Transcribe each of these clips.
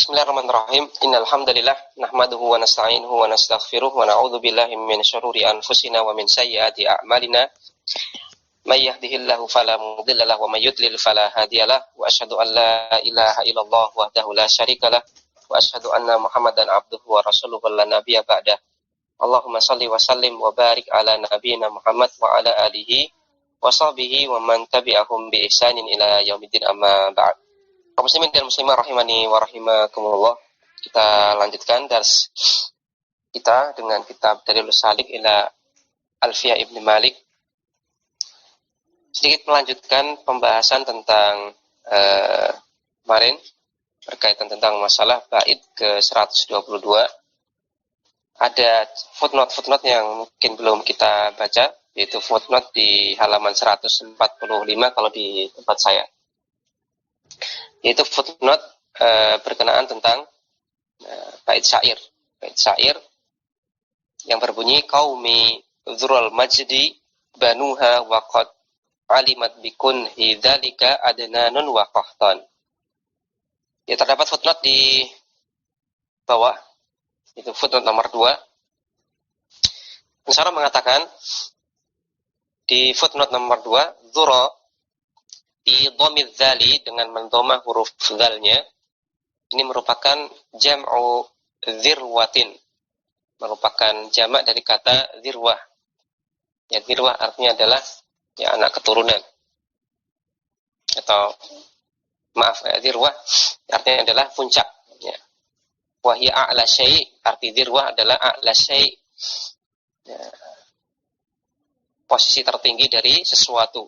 Bismillahirrahmanirrahim. Innal hamdalillah nahmaduhu wa nasta'inuhu wa nastaghfiruh wa na'udzu billahi min syururi anfusina wa min sayyiati a'malina. May yahdihillahu fala mudilla lahu wa may yudlil fala hadiyalah. Wa asyhadu an la ilaha illallah wahdahu la syarikalah wa asyhadu anna Muhammadan abduhu wa rasuluhu la nabiyya ba'dah. Allahumma shalli wa sallim wa barik ala nabiyyina Muhammad wa ala alihi wa sahbihi wa man tabi'ahum bi ihsanin ila yaumiddin amma ba'd. Kaum muslimin dan muslimah rahimani wa rahimakumullah. Kita lanjutkan dars kita dengan kitab Dalilus Salik ila Alfiyah Ibn Malik. Sedikit melanjutkan pembahasan tentang kemarin berkaitan tentang masalah bait ke 122. Ada footnote yang mungkin belum kita baca, yaitu footnote di halaman 145 kalau di tempat saya. Yaitu footnote berkenaan tentang bait syair yang berbunyi qaumi dzurul majdi banuha wa qad alimat bikun hidzalika adnanun wa qahtan. Ya, terdapat footnote di bawah, itu footnote nomor 2. Pensyarah mengatakan di footnote nomor 2, dzura di dhammi dzali dengan mendhamma huruf dzalnya, ini merupakan jam'u dzirwatin, merupakan jamak dari kata dzirwah. Ya, dzirwah artinya adalah ya anak keturunan. Atau dzirwah artinya adalah puncak, ya. Wa hiya a'la syai', arti dzirwah adalah a'la syai'. Ya. Posisi tertinggi dari sesuatu.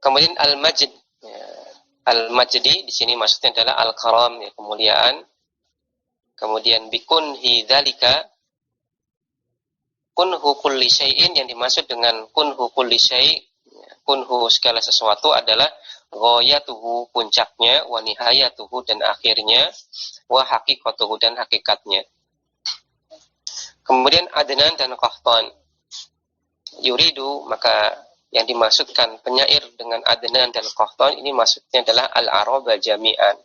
Kemudian al-majd, ya, al-majdi di sini maksudnya adalah al-karam, ya, kemuliaan. Kemudian bikun hidzalika, kunhu kulli syai'in, yang dimaksud dengan kunhu kulli syai', ya, kunhu segala sesuatu adalah ghayatuhu, puncaknya, wa nihayatuhu, dan akhirnya, wa haqiqatuhu, dan hakikatnya. Kemudian adnan dan qahtan, yuridu, maka yang dimaksudkan penyair dengan adnan dan qahtan ini maksudnya adalah al-arab jami'an,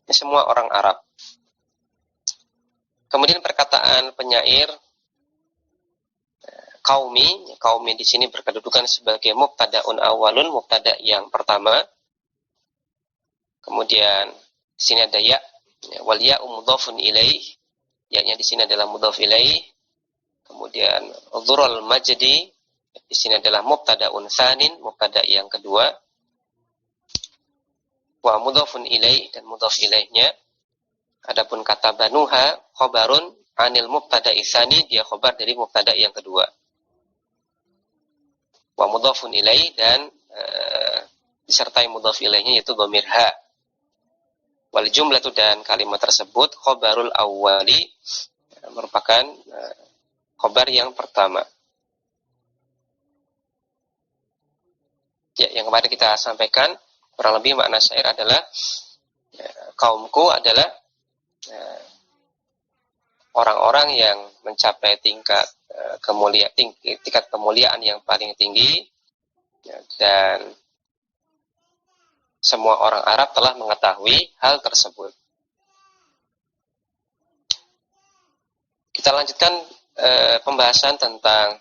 semua orang Arab. Kemudian perkataan penyair qaumi di sini berkedudukan sebagai mubtada'un awalun, mubtada' yang pertama. Kemudian di sini ada ya, wal ya'u mudhafun ilaih, ya-nya di sini adalah mudhaf ilaih. Kemudian dzurul majdi di sini adalah mubtada'un tsanin, mubtada' yang kedua. Wa mudhafun ilaih, dan mudhaf ilaihnya. Adapun kata banuha khabarun anil mubtada'i tsani, dia khabar dari mubtada' yang kedua. Wa mudhafun ilaih, dan disertai mudhaf ilaihnya yaitu dhamir ha. Wal jumlatu, dan kalimat tersebut khabarul awwali, merupakan khabar yang pertama. Ya, yang kemarin kita sampaikan kurang lebih makna syair adalah ya, kaumku adalah orang-orang yang mencapai tingkat kemuliaan yang paling tinggi, ya, dan semua orang Arab telah mengetahui hal tersebut. Kita lanjutkan pembahasan tentang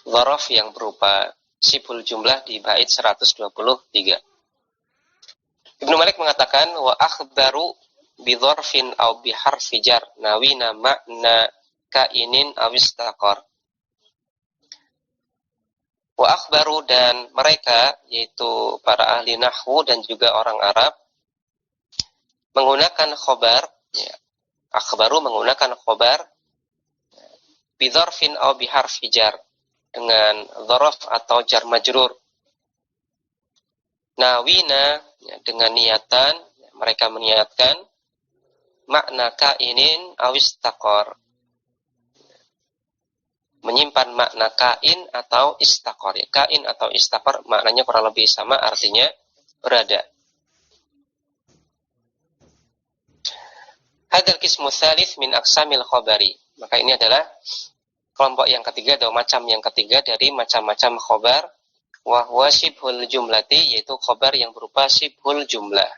dzaraf yang berupa sibul jumlah di bait 123. Ibnu Malik mengatakan wa akhbaru bi dzarfin aw bi harfi jar nawina ma'na kainin aw istaqar. Wa akhbaru, dan mereka yaitu para ahli nahwu dan juga orang Arab menggunakan khobar, ya, akhbaru menggunakan khobar bi dzarfin aw bi harfi jar, dengan dzaraf atau jar majrur. Nawina, ya, dengan niatan, ya, mereka meniatkan makna kainin awis taqor, menyimpan makna kain atau istaqor. Ya, kain atau istaqor maknanya kurang lebih sama, artinya berada. Hadzal qismu tsalits min aqsamil khabari, maka ini adalah kelompok yang ketiga atau macam yang ketiga dari macam-macam khobar. Wa huwa syibhul jumlati, yaitu khobar yang berupa syibhul jumlah.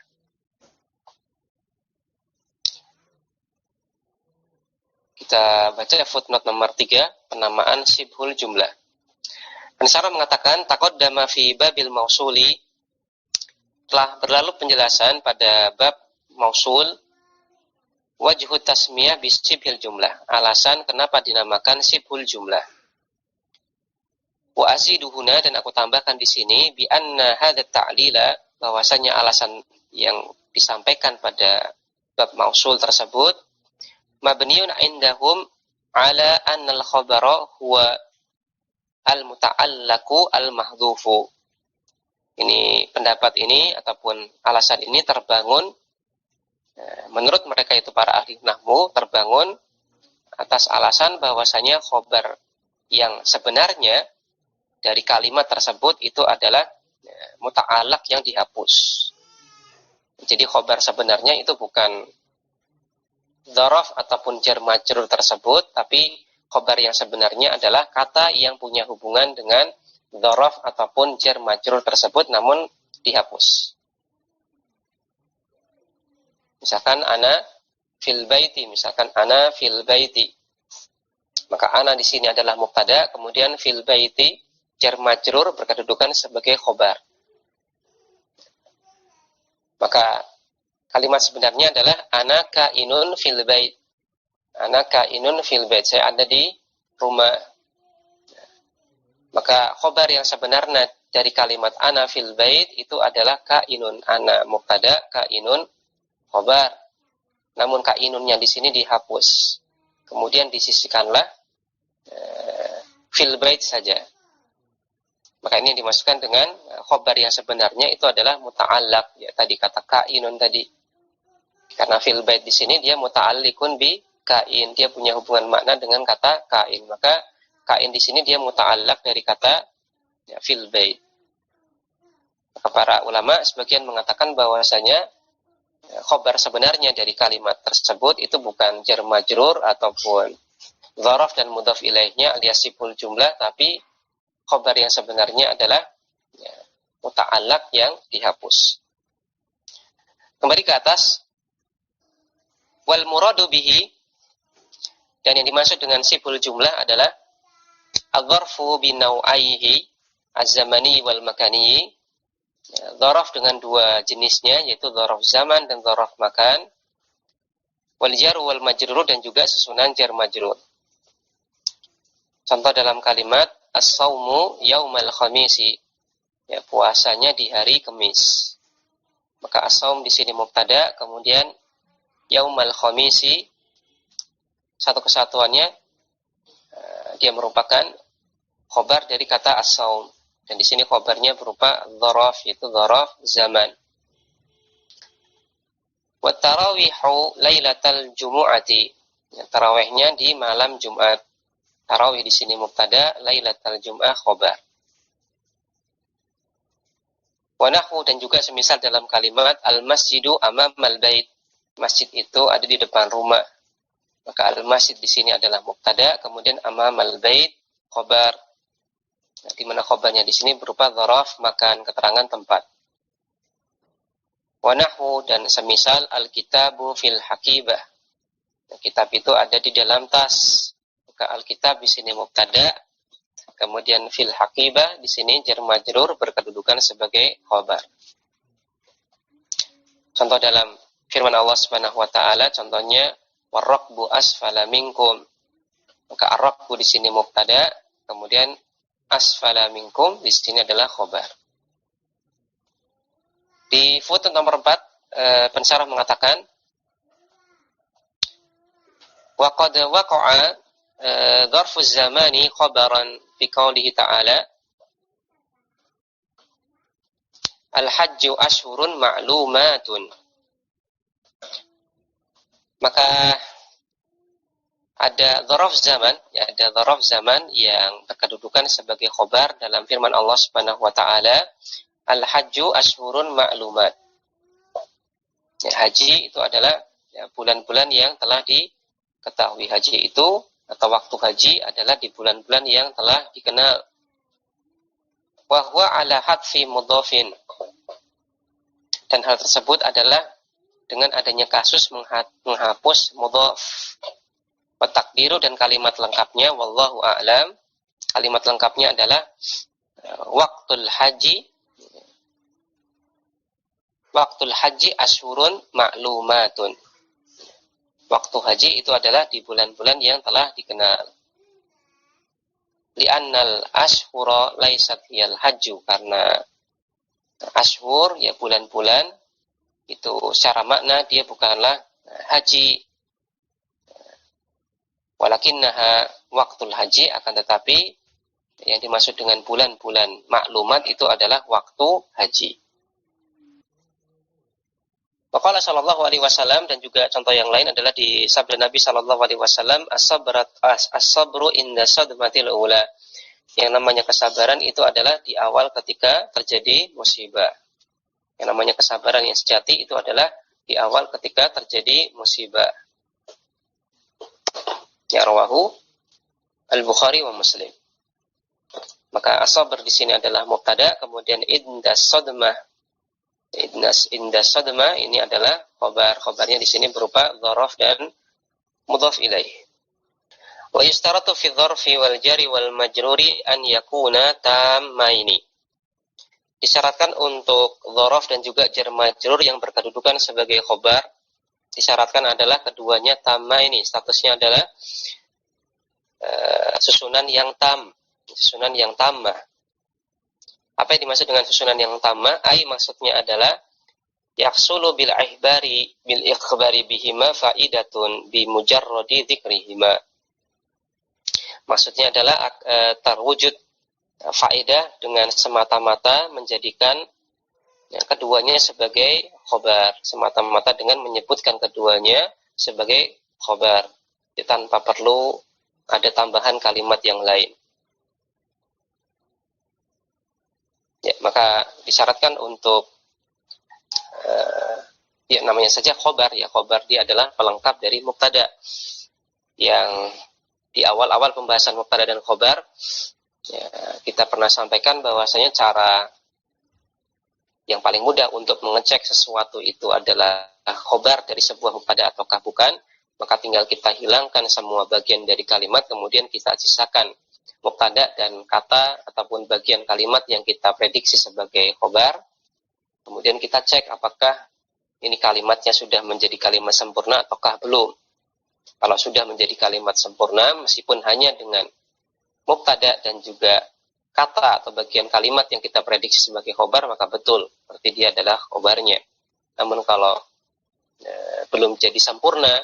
Kita baca footnote nomor 3, penamaan sibhul jumlah. Pensyarah mengatakan taqaddama fi babil mausuli, telah berlalu penjelasan pada bab mausul wajhu tasmiyah bisibhil jumlah, alasan kenapa dinamakan sibhul jumlah. Wa aziduhuna, dan aku tambahkan di sini, bi anna hadza ta'lila, bahwasanya alasan yang disampaikan pada bab mausul tersebut mabniun indahum ala anna al-khabara huwa al-muta'allaqu al-mahdhufu. Ini pendapat ini ataupun alasan ini terbangun menurut mereka itu para ahli nahwu, terbangun atas alasan bahwasanya khobar yang sebenarnya dari kalimat tersebut itu adalah muta'allaq yang dihapus. Jadi khobar sebenarnya itu bukan dzaraf ataupun jar majrur tersebut, tapi khobar yang sebenarnya adalah kata yang punya hubungan dengan dzaraf ataupun jar majrur tersebut namun dihapus. Misalkan ana fil baiti, misalkan ana fil baiti. Maka ana di sini adalah mubtada, kemudian fil baiti jar majrur berkedudukan sebagai khobar. Maka kalimat sebenarnya adalah ana kainun fil bait. Ana kainun fil bait. Saya ada di rumah. Maka khobar yang sebenarnya dari kalimat ana fil bait itu adalah kainun. Ana mubtada, kainun khobar. Namun kainunnya di sini dihapus. Kemudian disisihkanlah fil bait saja. Maka ini dimasukkan dengan khobar yang sebenarnya itu adalah muta'allaq, ya tadi kata kainun tadi. Karena fil bait di sini dia muta'alliqun bi kain, dia punya hubungan makna dengan kata kain. Maka kain di sini dia muta'allaq dari kata ya, fil bait. Maka para ulama sebagian mengatakan bahwasanya khobar sebenarnya dari kalimat tersebut itu bukan jar majrur ataupun dzaraf dan mudhaf ilaihnya alias sibhul jumlah, tapi khobar yang sebenarnya adalah ya, muta'allaq yang dihapus. Kembali ke atas. Wal muradu bihi, dan yang dimaksud dengan sibhul jumlah adalah adzarfu binau'aihi az-zamani wal makani. Dzaraf dengan dua jenisnya, yaitu dzaraf zaman dan dzaraf makan. Wal jar wal majrur, dan juga susunan jar majrur. Contoh dalam kalimat as-saumu yaumal khamisi, ya puasanya di hari Kamis. Maka as-saum di sini mubtada, kemudian yaumal khamisi satu kesatuannya dia merupakan khobar dari kata as-saum, dan di sini khobarnya berupa dzaraf, yaitu dzaraf zaman. Wa tarawihu lailatal jumu'ati, ya, tarawihnya di malam Jumat. Tarawih di sini mubtada, lailatal jum'ah khobar. Wa nahwu, dan juga semisal dalam kalimat al-masjidu amamal bait, masjid itu ada di depan rumah. Maka al-masjid di sini adalah mubtada, kemudian amamal bait khobar. Nah, di mana khobarnya di sini berupa dzaraf makan, keterangan tempat. Wa nahwu, dan semisal al-kitabu fil hakibah, nah, kitab itu ada di dalam tas. Maka al-kitab di sini mubtada, kemudian fil hakibah di sini jar majrur berkedudukan sebagai khobar. Contoh dalam firman Allah Subhanahu wa taala, contohnya warraqbu asfala minkum. Maka ar-raqbu di sini mubtada, kemudian asfala minkum di sini adalah khobar. Di footnote nomor 4, pensyarah mengatakan wa qad waqa'a dzarfu zamani khabaran fi qoulihi ta'ala al-hajju ashhurun ma'lumatun. Maka ada dzaraf zaman, ya, ada dzaraf zaman yang berkedudukan sebagai khobar dalam firman Allah Subhanahu wa taala al-hajju ashhurun ma'lumat. Ya, haji itu adalah ya, bulan-bulan yang telah diketahui. Haji itu atau waktu haji adalah di bulan-bulan yang telah dikenal. Wa huwa ala hadfi mudhafin, dan hal tersebut adalah dengan adanya kasus menghapus mudhaf. Wa takdiru dan kalimat lengkapnya wallahu a'lam. Kalimat lengkapnya adalah waqtul haji ashurun ma'lumatun. Waktu haji itu adalah di bulan-bulan yang telah dikenal. Li'annal ashura laisat hiyal hajju, karena ashur ya bulan-bulan itu secara makna dia bukanlah haji. Walakinnaha waktul haji, akan tetapi yang dimaksud dengan bulan-bulan maklumat itu adalah waktu haji. Waqala sallallahu alaihi wasallam, dan juga contoh yang lain adalah di sabda Nabi sallallahu alaihi wasallam, as-sabru inda sadmatil ula. Yang namanya kesabaran itu adalah di awal ketika terjadi musibah. Yang namanya kesabaran yang sejati itu adalah di awal ketika terjadi musibah. Ya, rawahu Al-Bukhari wa Muslim. Maka as-sabr di sini adalah mubtada, kemudian inda sadmah ini adalah khabar. Khabarnya di sini berupa dzaraf dan mudhaf ilaih. Wa yustaratu fi dzarfi wal jari wal majruri an yakuna tammaini. Disyaratkan untuk dzaraf dan juga jar majrur yang berkedudukan sebagai khabar, disyaratkan adalah keduanya tammaini. Statusnya adalah susunan yang tammah. Apa yang dimaksud dengan susunan yang tammah? Maksudnya adalah yahsulu bil ikhbari bihima faidatun bi mujarradi dzikrihima. Maksudnya adalah terwujud faedah dengan semata-mata menjadikan keduanya sebagai khobar, semata-mata dengan menyebutkan keduanya sebagai khobar, tanpa perlu ada tambahan kalimat yang lain. Ya, maka disyaratkan untuk ya namanya saja khobar. Ya, khobar dia adalah pelengkap dari mubtada. Yang di awal-awal pembahasan mubtada dan khobar, ya, kita pernah sampaikan bahwasanya cara yang paling mudah untuk mengecek sesuatu itu adalah khobar dari sebuah mubtada ataukah bukan. Maka tinggal kita hilangkan semua bagian dari kalimat, kemudian kita sisakan mubtada dan kata ataupun bagian kalimat yang kita prediksi sebagai khobar. Kemudian kita cek apakah ini kalimatnya sudah menjadi kalimat sempurna ataukah belum. Kalau sudah menjadi kalimat sempurna, meskipun hanya dengan mubtada dan juga kata atau bagian kalimat yang kita prediksi sebagai khobar, maka betul, berarti dia adalah khobarnya. Namun kalau belum jadi sempurna,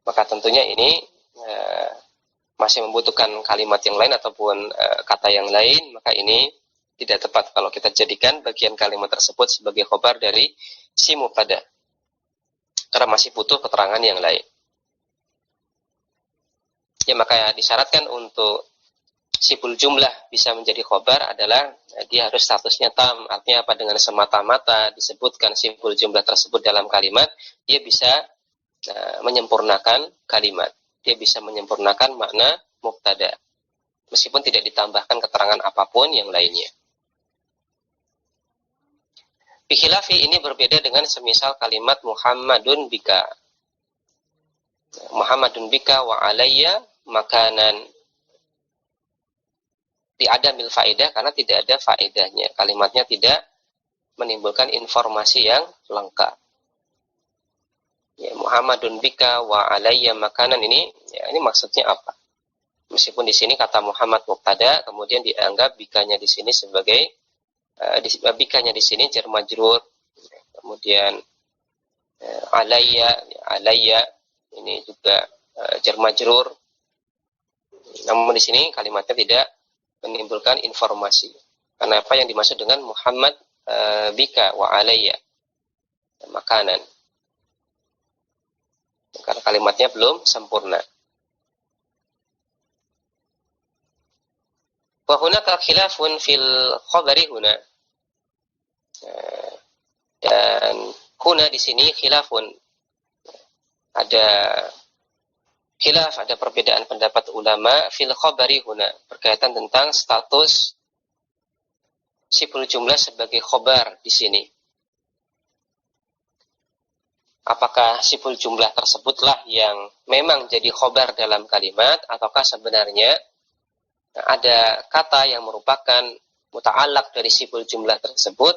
maka tentunya ini masih membutuhkan kalimat yang lain ataupun kata yang lain, maka ini tidak tepat kalau kita jadikan bagian kalimat tersebut sebagai khobar dari si mubtada, karena masih butuh keterangan yang lain. Ya, maka disyaratkan untuk siful jumlah bisa menjadi khobar adalah dia harus statusnya tam. Artinya apa? Dengan semata-mata disebutkan siful jumlah tersebut dalam kalimat, dia bisa menyempurnakan kalimat. Dia bisa menyempurnakan makna mubtada, meskipun tidak ditambahkan keterangan apapun yang lainnya. Bikhilafi ini berbeda dengan semisal kalimat Muhammadun bika. Muhammadun bika wa alayya makanan. Tiadamil faedah, karena tidak ada faedahnya. Kalimatnya tidak menimbulkan informasi yang lengkap. Ya, Muhammadun bika wa alayya makanan ini, ya, ini maksudnya apa? Meskipun di sini kata Muhammad mubtada, kemudian dianggap bikanya di sini sebagai bikanya di sini jar majrur, kemudian alayya ini juga jar majrur. Namun di sini kalimatnya tidak menimbulkan informasi. Karena apa yang dimaksud dengan Muhammad bika wa alayya makanan? Karena kalimatnya belum sempurna. Wa hunaka khilafun fil khabari huna. Dan huna di sini khilafun. Ada khilaf, ada perbedaan pendapat ulama fil khabari huna, berkaitan tentang status siful jumlah sebagai khobar di sini. Apakah siful jumlah tersebutlah yang memang jadi khobar dalam kalimat, ataukah sebenarnya ada kata yang merupakan muta'allaq dari siful jumlah tersebut,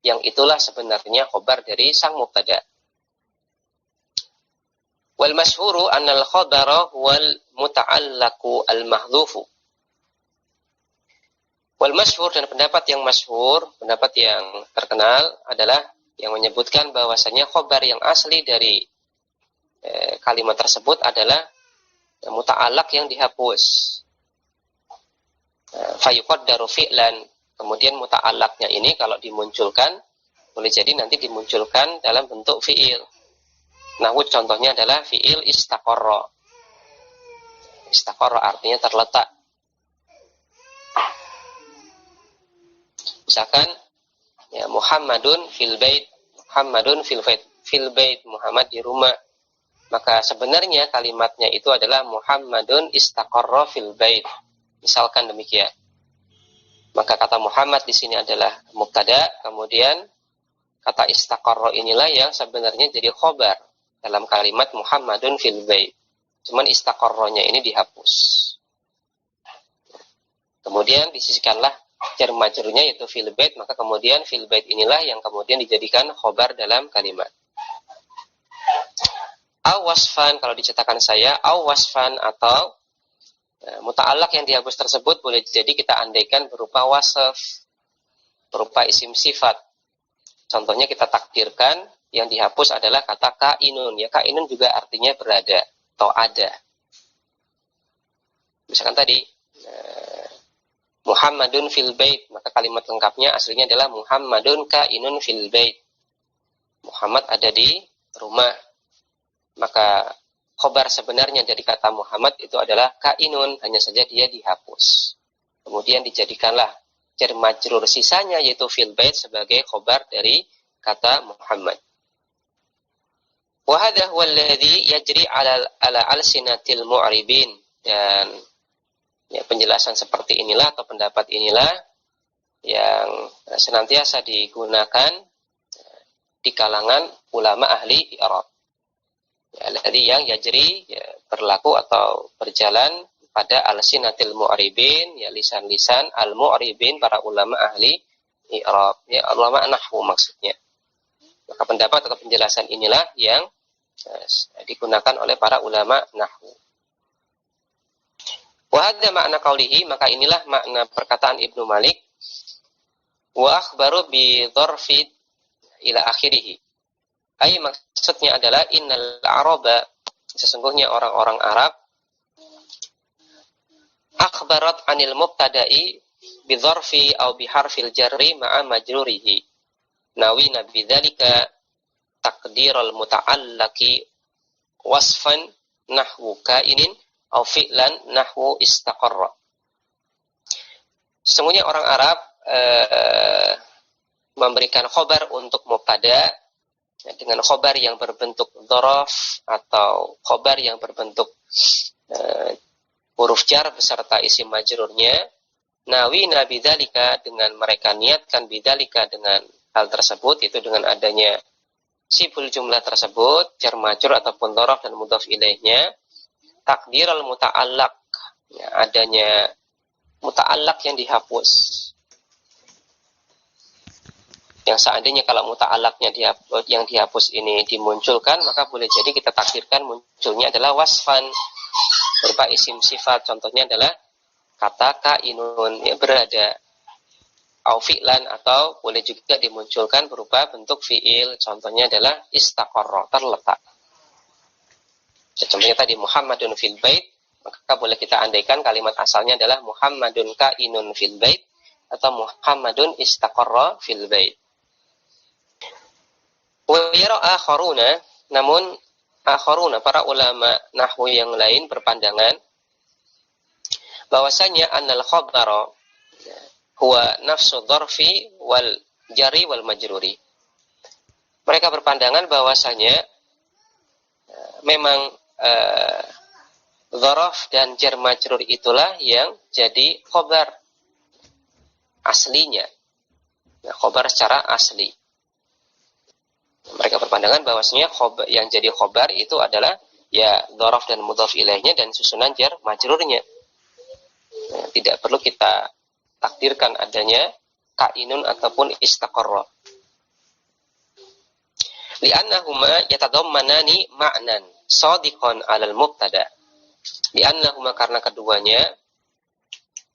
yang itulah sebenarnya khobar dari sang mubtada. Wal masyhuru annal khabara wal muta'allaqu al mahdhufu. Wal masyhur, dan pendapat yang masyhur, pendapat yang terkenal adalah yang menyebutkan bahwasanya khobar yang asli dari kalimat tersebut adalah muta'allaq yang dihapus. Fayuqaddaru fi'lan, kemudian muta'allaqnya ini kalau dimunculkan boleh jadi nanti dimunculkan dalam bentuk fi'il. Nahwu contohnya adalah fi'il istaqarra. Istaqarra artinya terletak. Misalkan ya, Muhammadun fil bait, Muhammadun fil bait, Muhammad di rumah. Maka sebenarnya kalimatnya itu adalah Muhammadun istaqarra fil bait. Misalkan demikian. Maka kata Muhammad di sini adalah mubtada, kemudian kata istaqarra inilah yang sebenarnya jadi khobar dalam kalimat Muhammadun fil bait. Cuman istaqarranya ini dihapus. Kemudian disisihkanlah jar majrurnya yaitu fil bait, maka kemudian fil bait inilah yang kemudian dijadikan khobar dalam kalimat. Aw wasfan, kalau dicetakan saya, aw wasfan, atau muta'allaq yang dihapus tersebut boleh jadi kita andaikan berupa wasf, berupa isim sifat. Contohnya kita takdirkan yang dihapus adalah kata kainun. Ya, kainun juga artinya berada atau ada. Misalkan tadi Muhammadun fil bait, maka kalimat lengkapnya aslinya adalah Muhammadun kainun fil bait. Muhammad ada di rumah. Maka khobar sebenarnya dari kata Muhammad itu adalah kainun, hanya saja dia dihapus. Kemudian dijadikanlah jar majrur sisanya yaitu fil bait sebagai khobar dari kata Muhammad. Wa hadha huwa alladhi yajri ala alsinatil mu'ribin, dan ya, penjelasan seperti inilah atau pendapat inilah yang senantiasa digunakan di kalangan ulama ahli i'rab. Ya, alladhi yang yajri, ya, berlaku atau berjalan pada alsinatil mu'ribin, ya, lisan-lisan al-mu'ribin, para ulama ahli i'rab, ya, ulama nahwu maksudnya. Maka pendapat atau penjelasan inilah yang digunakan oleh para ulama nahwu. Wa hadza makna qaulihi, maka inilah makna perkataan Ibnu Malik, wa akhbaru bi dzarfi ila akhirih. Ai maksudnya adalah innal araba, sesungguhnya orang-orang Arab, akhbarat anil mubtada'i bi dzarfi aw bi harfil jarri ma'a majrurihi. Nawina bidzalika taqdiral muta'allaqi wasfan nahwu kainin aw fi'lan nahwu istaqarra. Sesungguhnya orang Arab memberikan khobar untuk mubtada dengan khobar yang berbentuk dzaraf atau khobar yang berbentuk huruf jar beserta isim majrurnya. Nawina bidzalika, dengan mereka niatkan bidzalika dengan hal tersebut, itu dengan adanya siful jumlah tersebut, jar majrur ataupun dzaraf dan mudhaf ilaihnya, takdiral muta'allaq, ya, adanya muta'allaq yang dihapus. Yang seandainya kalau muta'allaqnya yang dihapus ini dimunculkan, maka boleh jadi kita takdirkan munculnya adalah wasfan, berupa isim sifat. Contohnya adalah kata kainun, ya, berada. Au fi'lan, atau boleh juga dimunculkan berupa bentuk fi'il. Contohnya adalah istaqarra, terletak. Contohnya tadi Muhammadun fil bait, maka boleh kita andaikan kalimat asalnya adalah Muhammadun kainun fil bait atau Muhammadun istaqarra fil bait. Wa yara akharuna, namun akharuna, para ulama nahwu yang lain berpandangan bahwasanya annal khabara huwa nafsu dzarfi wal jari wal majruri. Mereka berpandangan bahwasanya memang dzaraf dan jar majrur itulah yang jadi khobar aslinya. Nah, khobar secara asli. Mereka berpandangan bahwasanya yang jadi khobar itu adalah ya dhorof dan mudhof ilaihnya dan susunan jar majrurnya. Tidak perlu kita takdirkan adanya kainun ataupun istaqarra. Li'annahuma yatadammanani ma'nan shadiqan 'alal mubtada. Li'annahuma karena keduanya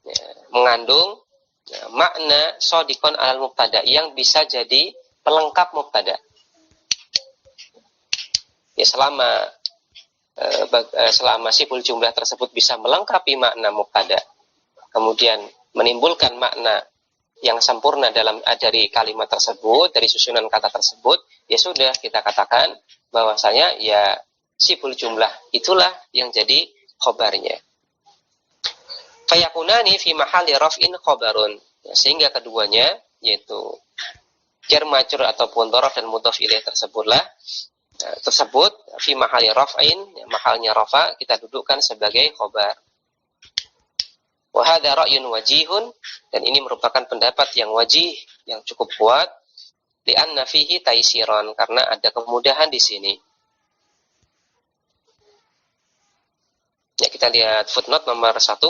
ya, mengandung ya, makna shadiqan 'alal mubtada yang bisa jadi pelengkap mubtada. Ya selama siful jumlah tersebut bisa melengkapi makna mubtada, kemudian menimbulkan makna yang sempurna dari kalimat tersebut, dari susunan kata tersebut, ya sudah kita katakan bahwasanya ya siful jumlah itulah yang jadi khobarnya. Fayakunani fi mahalli raf'in khobarun. Ya, sehingga keduanya yaitu jar majrur ataupun dhorof dan mudhof ilaih tersebut fi mahalli raf'in, ya, mahalnya rafa kita dudukkan sebagai khobar. Wa hadza ra'yun wajihun, dan ini merupakan pendapat yang wajih, yang cukup kuat, li'anna fihi taisiran, karena ada kemudahan di sini. Ya, kita lihat footnote nomor 1.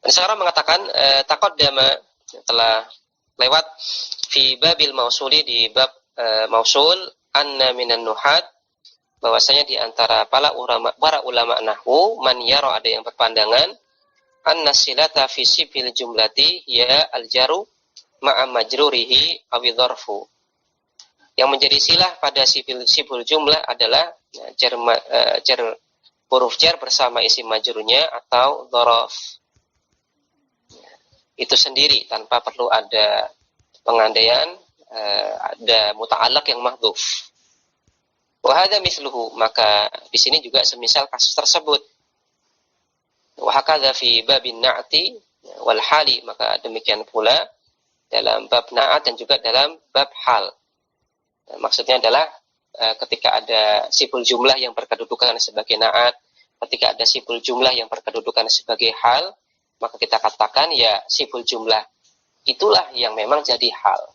Sekarang mengatakan taqaddama, telah lewat fi babil mausuli, di bab mausul, anna minan nuhat, bahwasanya di antara para ulama nahwu man yara, ada yang berpandangan anna silata fi sibil jumlati ya al-jaru ma'a majrurihi awi dzarfu. Yang menjadi silah pada sibul jumlah adalah jar huruf jar bersama isim majrurnya atau dzaraf. Itu sendiri tanpa perlu ada pengandaian, ada muta'allaq yang mahdhuf. Wa hadza mithluhu, maka di sini juga semisal kasus tersebut. Wa hakadha fi babin na'ti wal hali, maka demikian pula dalam bab na'at dan juga dalam bab hal. Maksudnya adalah ketika ada siful jumlah yang berkedudukan sebagai na'at, ketika ada siful jumlah yang berkedudukan sebagai hal, maka kita katakan ya siful jumlah itulah yang memang jadi hal.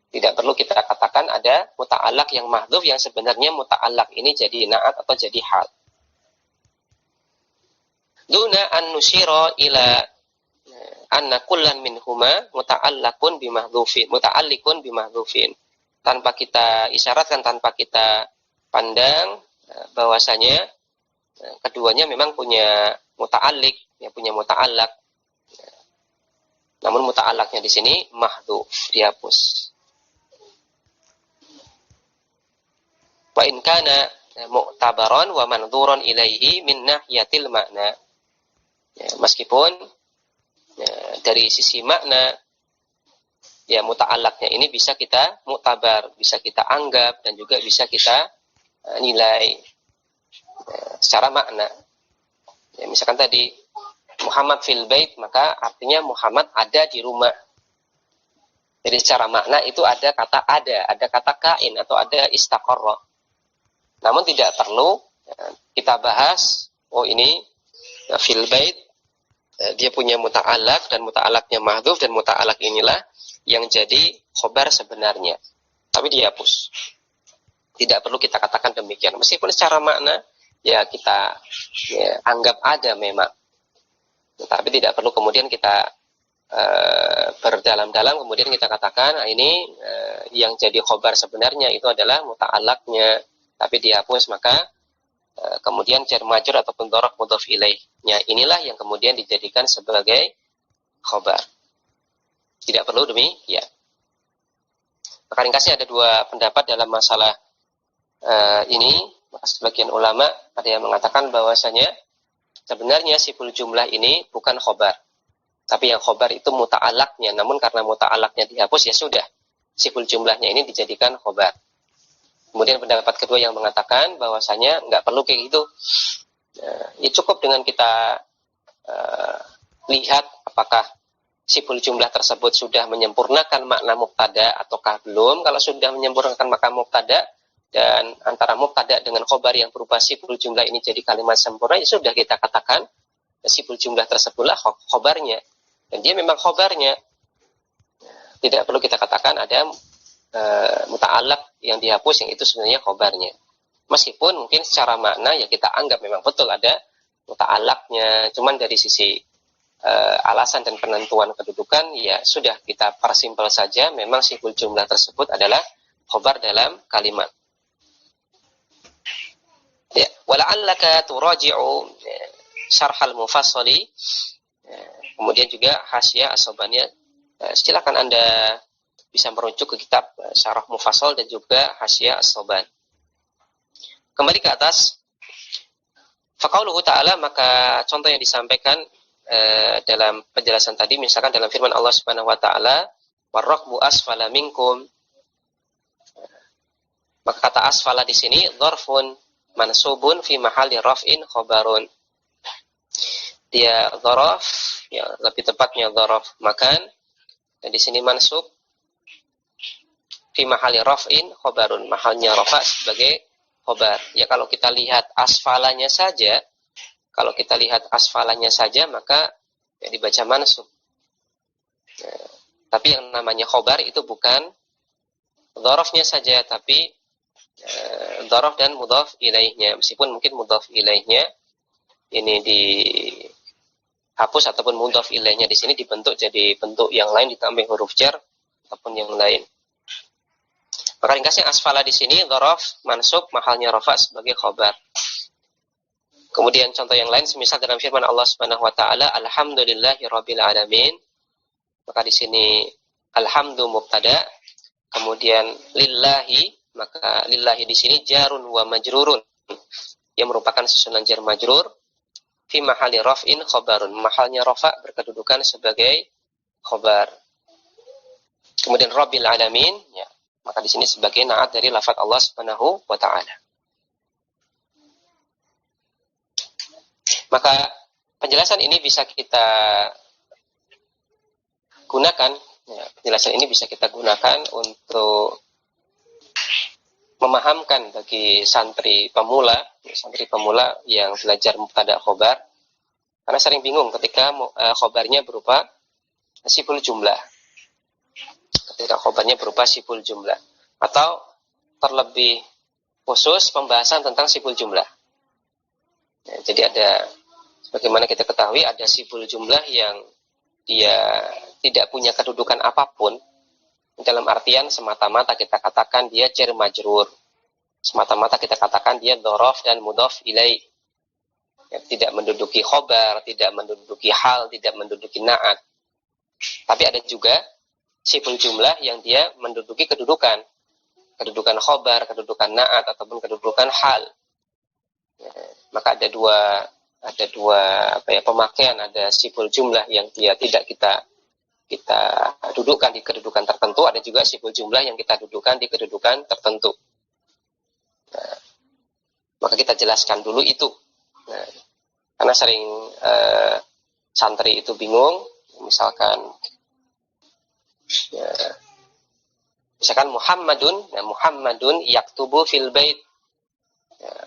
Tidak perlu kita katakan ada muta'allaq yang mahdhuf yang sebenarnya muta'allaq ini jadi na'at atau jadi hal. Duna an nusyira ila anna kullan minhuma muta'alliqun bimahdhufin, tanpa kita isyaratkan, tanpa kita pandang bahwasanya keduanya memang punya muta'alliq, ya, punya muta'allaq. Namun muta'allaqnya di sini mahdhuf, dihapus. Wa in kana mu'tabaran wa manzuran ilaihi min nahyatil makna. Ya, meskipun ya, dari sisi makna ya muta'allaqnya ini bisa kita mu'tabar, bisa kita anggap, dan juga bisa kita nilai secara makna. Ya, misalkan tadi Muhammad fil bait, maka artinya Muhammad ada di rumah. Jadi secara makna itu ada kata kain atau ada istaqarra. Namun tidak perlu kita bahas, oh ini fil bait dia punya muta'allaq dan muta'allaqnya mahdhuf, dan muta'allaq inilah yang jadi khobar sebenarnya. Tapi dihapus. Tidak perlu kita katakan demikian. Meskipun secara makna ya kita anggap ada memang. Tapi tidak perlu kemudian kita berdalam-dalam kemudian kita katakan ini yang jadi khobar sebenarnya itu adalah muta'allaqnya. Tapi dihapus, maka kemudian jar majrur ataupun dhorof mudhof ilaihnya inilah yang kemudian dijadikan sebagai khobar. Tidak perlu demikian. Maka ringkasnya ada dua pendapat dalam masalah ini. Maka sebagian ulama ada yang mengatakan bahwasanya sebenarnya siful jumlah ini bukan khobar, tapi yang khobar itu muta'allaqnya. Namun karena muta'allaqnya dihapus, ya sudah, siful jumlahnya ini dijadikan khobar. Kemudian pendapat kedua yang mengatakan bahwasanya nggak perlu kayak gitu. Ya cukup dengan kita lihat apakah siful jumlah tersebut sudah menyempurnakan makna mubtada ataukah belum. Kalau sudah menyempurnakan makna mubtada dan antara mubtada dengan khobar yang berupa siful jumlah ini jadi kalimat sempurna, ya sudah kita katakan siful jumlah tersebutlah khobarnya. Dan dia memang khobarnya. Tidak perlu kita katakan ada muta'alaq yang dihapus, yang itu sebenarnya khobarnya. Meskipun mungkin secara makna ya kita anggap memang betul ada muta'alaqnya, cuman dari sisi alasan dan penentuan kedudukan ya sudah kita persimpel saja, memang siful jumlah tersebut adalah khobar dalam kalimat. Ya, wala'allaka turaji'u syarhal mufassali. Kemudian juga hasyiah as-Sobani. Silakan Anda bisa merujuk ke kitab Syarah Mufassal dan juga Hasyiah as-Sobani. Kembali ke atas. Faqauluhu ta'ala, maka contoh yang disampaikan dalam penjelasan tadi, misalkan dalam firman Allah Subhanahu wa taala, warraqbu asfala minkum. Maka kata asfala di sini dzarfun mansubun fi mahalli raf'in khabarun. Dia dzaraf, ya lebih tepatnya dzaraf makan, dan di sini mansub fi mahalli raf'in khabarun, mahalnya rafa sebagai khabar. Ya kalau kita lihat asfalanya saja, maka ya dibaca mansub. Ya, tapi yang namanya khabar itu bukan dzarafnya saja, tapi dzaraf dan mudhaf ilaihnya. Meskipun mungkin mudhaf ilaihnya ini dihapus ataupun mudhaf ilaihnya di sini dibentuk jadi bentuk yang lain ditambah huruf jar ataupun yang lain. Maka ringkasnya asfala di sini dzaraf mansub mahalnya rafa sebagai khabar. Kemudian contoh yang lain semisal dalam firman Allah Subhanahu wa taala, alhamdulillahirabbil alamin. Maka di sini alhamdu mubtada, kemudian lillahi, maka lillahi di sini jarun wa majrurun, yang merupakan susunan jar majrur, fi mahalli raf'in khabarun, mahalnya rafa berkedudukan sebagai khabar. Kemudian rabbil alamin, ya, maka di sini sebagai naat dari lafaz Allah Subhanahu wa taala. Maka penjelasan ini bisa kita gunakan, ya, untuk memahamkan bagi santri pemula yang belajar mubtada khobar, karena sering bingung ketika khobarnya berupa siful jumlah. Atau terlebih khusus pembahasan tentang siful jumlah. Ya, jadi sebagaimana kita ketahui, ada siful jumlah yang dia tidak punya kedudukan apapun, dalam artian semata-mata kita katakan dia jar majrur, semata-mata kita katakan dia dzaraf dan mudhaf ilaih, ya, tidak menduduki khobar, tidak menduduki hal, tidak menduduki naat. Tapi ada juga siful jumlah yang dia menduduki kedudukan khobar, kedudukan naat, ataupun kedudukan hal. Ya, maka ada dua pemakaian. Ada siful jumlah yang dia tidak kita dudukkan di kedudukan tertentu, ada juga siful jumlah yang kita dudukkan di kedudukan tertentu. Nah, maka kita jelaskan dulu itu. Nah, karena sering santri itu bingung, misalkan Muhammadun yaktubu fil bait.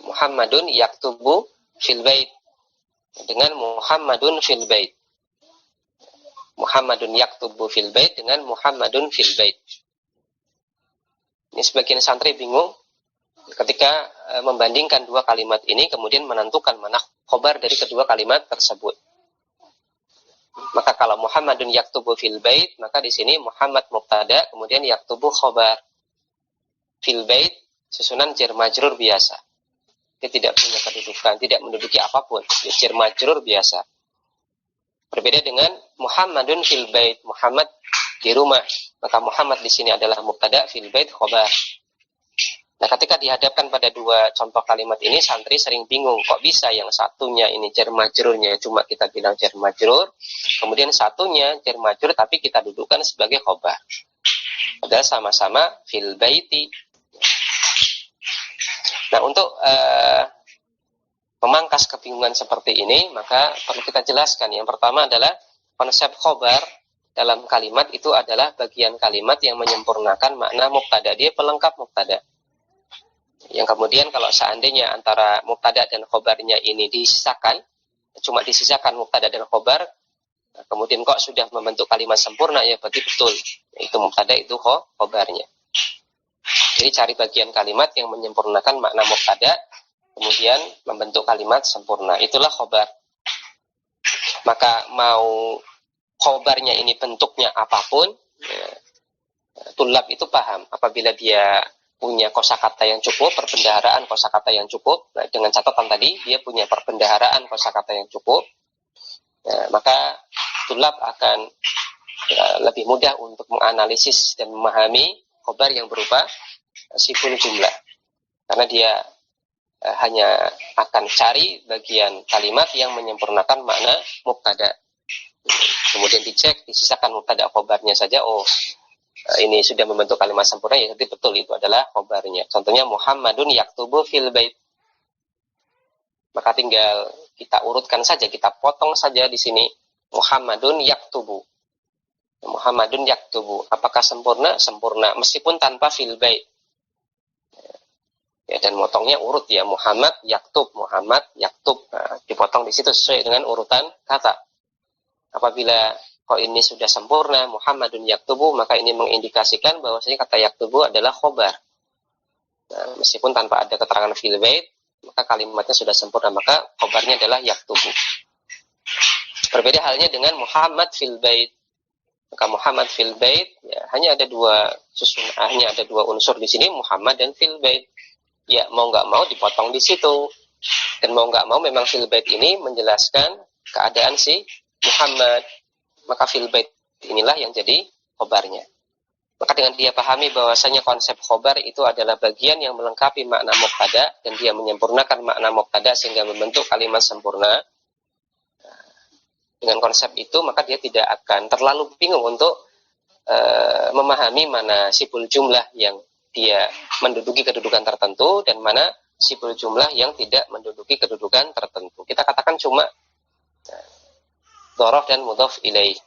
Muhammadun yaktubu fil bait dengan Muhammadun fil bait. Muhammadun yaktubu fil bait dengan Muhammadun fil bait. Ini sebagian santri bingung ketika membandingkan dua kalimat ini, kemudian menentukan mana khobar dari kedua kalimat tersebut. Maka kalau Muhammadun yaktubu fil bait, maka di sini Muhammad mubtada, kemudian yaktubu khobar. Fil bait susunan jar majrur biasa. Dia tidak punya kedudukan, tidak menduduki apapun, dia jar majrur biasa. Berbeda dengan Muhammadun fil bait, Muhammad di rumah, maka Muhammad di sini adalah mubtada, fil bait khobar. Nah, ketika dihadapkan pada dua contoh kalimat ini, santri sering bingung, kok bisa yang satunya ini jar majrurnya cuma kita bilang jar majrur, kemudian satunya jar majrur tapi kita dudukkan sebagai khobar. Padahal sama-sama fil baiti. Nah, untuk memangkas kebingungan seperti ini, maka perlu kita jelaskan. Yang pertama adalah konsep khobar dalam kalimat itu adalah bagian kalimat yang menyempurnakan makna mubtada. Dia pelengkap mubtada. Yang kemudian kalau seandainya antara mubtada dan khobarnya ini disisakan, cuma disisakan mubtada dan khobar, kemudian kok sudah membentuk kalimat sempurna, ya berarti betul. Itu mubtada, itu khobarnya. Jadi cari bagian kalimat yang menyempurnakan makna mubtada, kemudian membentuk kalimat sempurna. Itulah khobar. Maka mau khobarnya ini bentuknya apapun, tulab itu paham. Apabila dia punya kosakata yang cukup, perbendaharaan kosakata yang cukup, nah, dengan catatan tadi dia punya perbendaharaan kosakata yang cukup, maka tulab akan lebih mudah untuk menganalisis dan memahami khobar yang berupa siful jumlah, karena dia hanya akan cari bagian kalimat yang menyempurnakan makna mubtada. Kemudian dicek, disisakan mubtada khobarnya saja. Oh, ini sudah membentuk kalimat sempurna, ya jadi betul itu adalah khobarnya. Contohnya Muhammadun yaktubu fil bait. Maka tinggal kita urutkan saja, kita potong saja di sini Muhammadun yaktubu. Muhammadun yaktubu. Apakah sempurna? Sempurna, meskipun tanpa fil bait. Ya, dan motongnya urut ya, Muhammad yaktub, Muhammad yaktub. Nah, dipotong di situ sesuai dengan urutan kata. Apabila ini sudah sempurna, Muhammadun yaktubu, maka ini mengindikasikan bahwasanya kata yaktubu adalah khobar. Nah, meskipun tanpa ada keterangan fil bait, maka kalimatnya sudah sempurna, maka khobarnya adalah yaktubu. Berbeda halnya dengan Muhammad fil bait. Maka Muhammad fil bait, ya, hanya ada dua unsur di sini, Muhammad dan fil bait. Ya, mau nggak mau dipotong di situ. Dan mau nggak mau memang fil bait ini menjelaskan keadaan si Muhammad. Maka fil bait inilah yang jadi khobarnya. Maka dengan dia pahami bahwasanya konsep khobar itu adalah bagian yang melengkapi makna mubtada dan dia menyempurnakan makna mubtada sehingga membentuk kalimat sempurna. Dengan konsep itu maka dia tidak akan terlalu bingung untuk memahami mana siful jumlah yang dia menduduki kedudukan tertentu dan mana siful jumlah yang tidak menduduki kedudukan tertentu. Kita katakan cuma dhorof dan mudhof ilaih,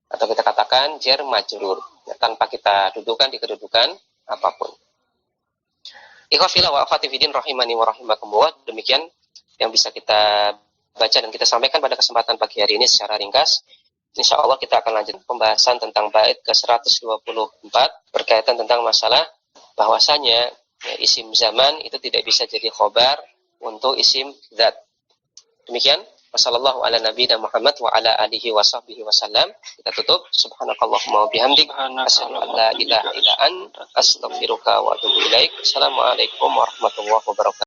atau kita katakan jar majrur, tanpa kita dudukan di kedudukan apapun. Ikhwafillah wa akhwati fiddin rahimani wa rahimakumullah. Demikian yang bisa kita baca dan kita sampaikan pada kesempatan pagi hari ini secara ringkas. Insya Allah kita akan lanjut pembahasan tentang bait ke-124 berkaitan tentang masalah bahwasanya isim zaman itu tidak bisa jadi khobar untuk isim zat. Demikian. Wassallallahu ala nabiyina Muhammad wa ala alihi wa sahbihi wasallam. Kita tutup. Subhanakallahumma wa bihamdik. Asyhadu an la ilaha illa anta astaghfiruka wa atubu ilaik. Assalamualaikum warahmatullahi wabarakatuh.